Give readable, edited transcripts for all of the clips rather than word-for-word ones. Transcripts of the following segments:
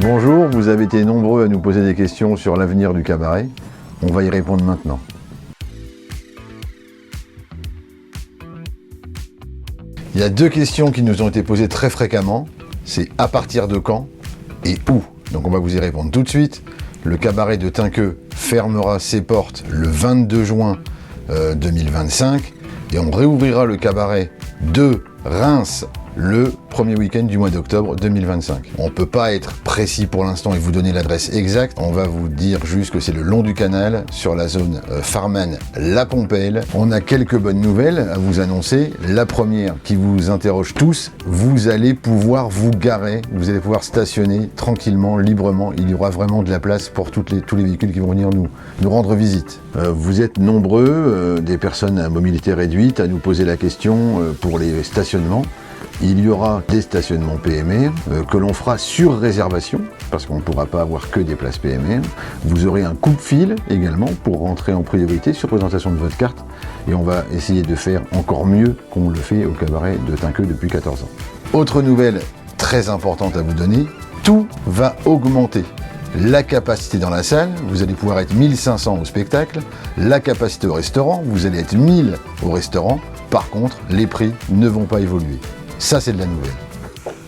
Bonjour, vous avez été nombreux à nous poser des questions sur l'avenir du cabaret. On va y répondre maintenant. Il y a deux questions qui nous ont été posées très fréquemment. C'est à partir de quand et où? Donc on va vous y répondre tout de suite. Le cabaret de Tinqueux fermera ses portes le 22 juin 2025 et on réouvrira le cabaret de Reims le premier week-end du mois d'octobre 2025. On ne peut pas être précis pour l'instant et vous donner l'adresse exacte. On va vous dire juste que c'est le long du canal, sur la zone Farman-La Pompelle. On a quelques bonnes nouvelles à vous annoncer. La première qui vous interroge tous, vous allez pouvoir vous garer, vous allez pouvoir stationner tranquillement, librement. Il y aura vraiment de la place pour tous les véhicules qui vont venir nous rendre visite. Vous êtes nombreux, des personnes à mobilité réduite, à nous poser la question pour les stationnements. Il y aura des stationnements PME que l'on fera sur réservation, parce qu'on ne pourra pas avoir que des places PME. Vous aurez un coupe-fil également pour rentrer en priorité sur présentation de votre carte. Et on va essayer de faire encore mieux qu'on le fait au cabaret de Tinqueux depuis 14 ans. Autre nouvelle très importante à vous donner, tout va augmenter. La capacité dans la salle, vous allez pouvoir être 1500 au spectacle. La capacité au restaurant, vous allez être 1000 au restaurant. Par contre, les prix ne vont pas évoluer. Ça, c'est de la nouvelle.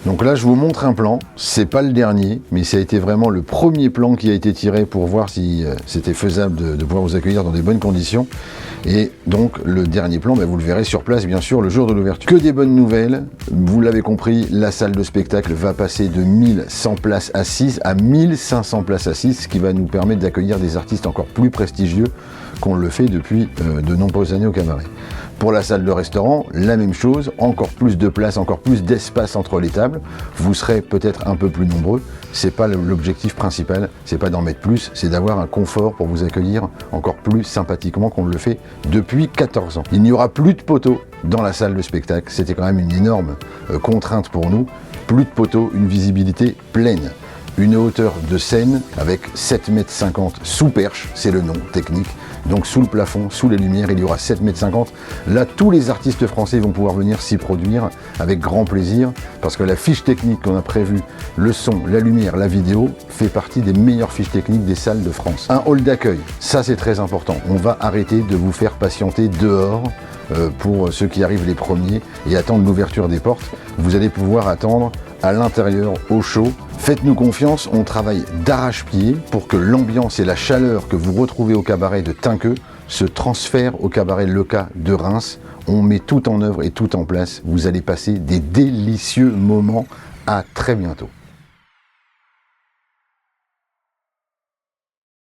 Donc là, je vous montre un plan. C'est pas le dernier, mais ça a été vraiment le premier plan qui a été tiré pour voir si c'était faisable de pouvoir vous accueillir dans des bonnes conditions. Et donc, le dernier plan, vous le verrez sur place, bien sûr, le jour de l'ouverture. Que des bonnes nouvelles. Vous l'avez compris, la salle de spectacle va passer de 1100 places assises à 1500 places assises, ce qui va nous permettre d'accueillir des artistes encore plus prestigieux qu'on le fait depuis de nombreuses années au cabaret. Pour la salle de restaurant, la même chose, encore plus de place, encore plus d'espace entre les tables. Vous serez peut-être un peu plus nombreux. C'est pas l'objectif principal, c'est pas d'en mettre plus, c'est d'avoir un confort pour vous accueillir encore plus sympathiquement qu'on le fait depuis 14 ans. Il n'y aura plus de poteaux dans la salle de spectacle. C'était quand même une énorme contrainte pour nous. Plus de poteaux, une visibilité pleine. Une hauteur de scène avec 7,50 m sous perche, c'est le nom technique. Donc sous le plafond, sous les lumières, il y aura 7,50 m. Là, tous les artistes français vont pouvoir venir s'y produire avec grand plaisir, parce que la fiche technique qu'on a prévue, le son, la lumière, la vidéo, fait partie des meilleures fiches techniques des salles de France. Un hall d'accueil, ça c'est très important. On va arrêter de vous faire patienter dehors pour ceux qui arrivent les premiers et attendre l'ouverture des portes. Vous allez pouvoir attendre à l'intérieur, au chaud. Faites-nous confiance, on travaille d'arrache-pied pour que l'ambiance et la chaleur que vous retrouvez au cabaret de Tinqueux se transfèrent au cabaret Leca de Reims. On met tout en œuvre et tout en place. Vous allez passer des délicieux moments. À très bientôt.